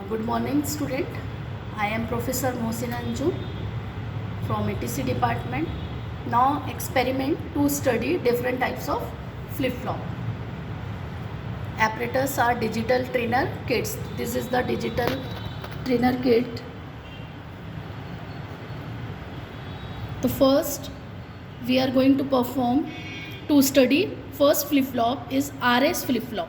Good morning, student. I am Professor Mohsin Anju from ATC department. Now experiment to study different types of flip-flop. Apparatus are digital trainer kits. This is the digital trainer kit. The first we are going to perform to study first flip-flop is RS flip-flop.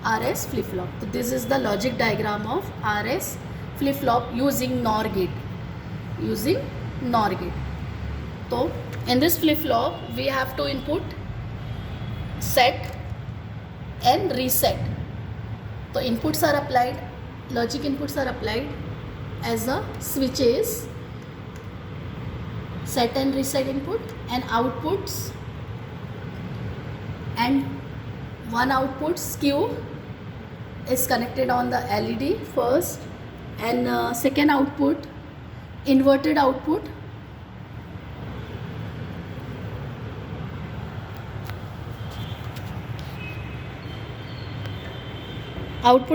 RS flip-flop. So this is the logic diagram of RS flip-flop using NOR gate. Using NOR gate. So in this flip-flop we have to input set and reset. So inputs are applied, logic inputs are applied as the switches, set and reset input, and outputs, and one output skew is connected on the LED first, and second output inverted output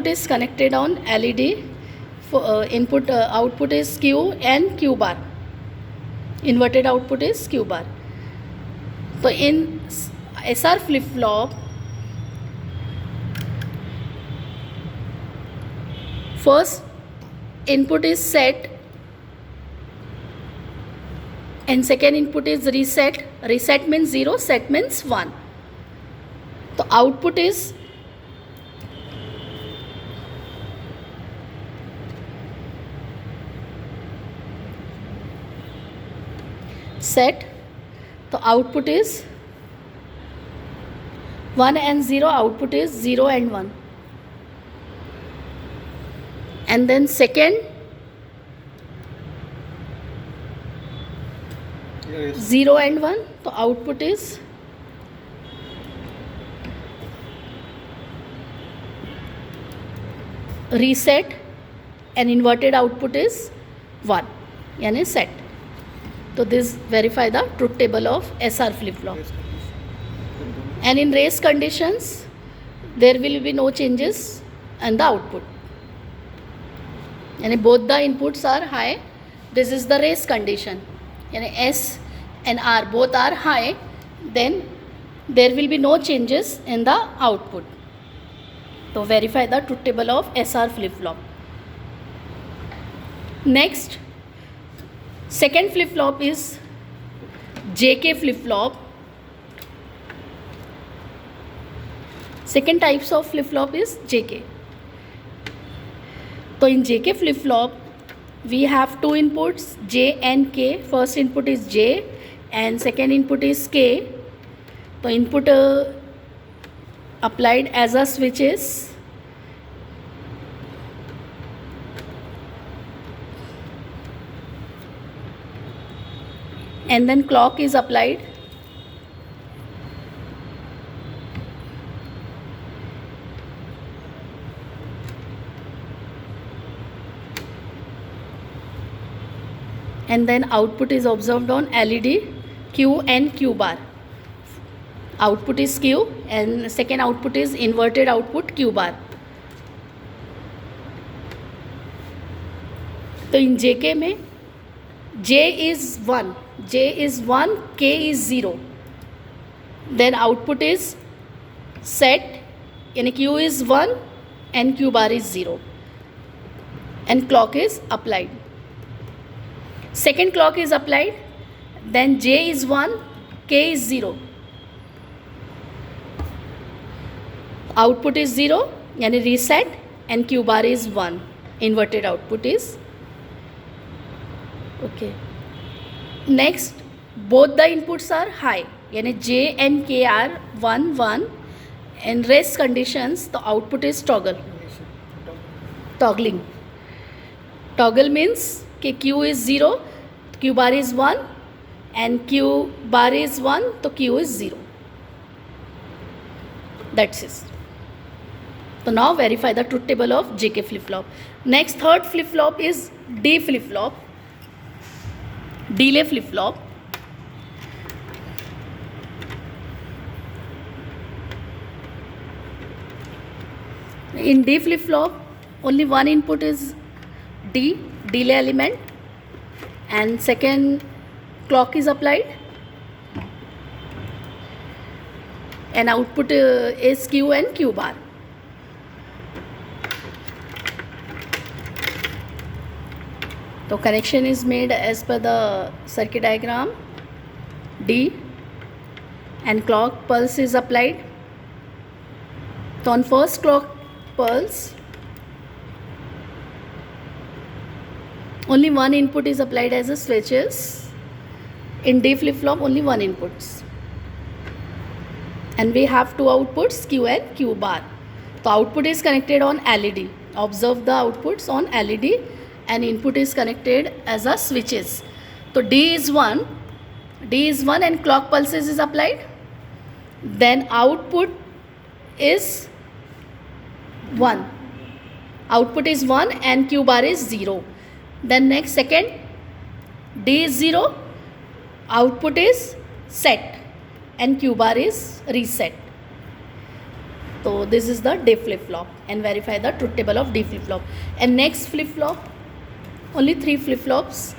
is connected on LED. For input output is Q and Q bar. Inverted output is Q bar. So in SR flip flop, first input is set and second input is reset. Reset means 0, set means 1. So output is set. The output is 1 and 0, output is 0 and 1. And then second 0 and 1, the output is reset and inverted output is 1, yani set. So this verify the truth table of SR flip flop. And in race conditions there will be no changes in the output. And both the inputs are high. This is the race condition. And S and R both are high. Then there will be no changes in the output. So verify the truth table of SR flip flop. Next, second flip flop is JK flip flop. Second types of flip flop is JK. So in JK flip flop we have two inputs J and K. First input is J and second input is K. So input applied as a switches. And then clock is applied. And then output is observed on LED Q and Q bar. Output is Q and second output is inverted output Q bar. So in JK में J is 1, K is 0. Then output is set, yani Q is 1 and Q bar is 0. And clock is applied. Second clock is applied, then J is 1, K is 0. Output is 0, yani reset, and Q bar is 1. Inverted output is okay. Next, both the inputs are high, yani J and K are 1, 1. In rest conditions, the output is toggling. Toggle means Q is 0, Q bar is 1, and Q bar is 1, so Q is 0. That's it. So now verify the truth table of JK flip flop. Next, third flip flop is D flip flop. Delay flip flop. In D flip flop only one input is D, delay element, and second clock is applied, and output is Q and Q bar. So connection is made as per the circuit diagram. D and clock pulse is applied. So on first clock pulse, only one input is applied as a switches. In D flip flop, only one inputs, and we have two outputs, Q and Q bar. So output is connected on LED. Observe the outputs on LED, and input is connected as a switches. So D is 1, and clock pulses is applied. Then output is 1. Output is 1 and Q bar is 0. Then next second, D is 0, output is set and Q bar is reset. So this is the D flip flop, and verify the truth table of D flip flop. And next flip flop, only 3 flip flops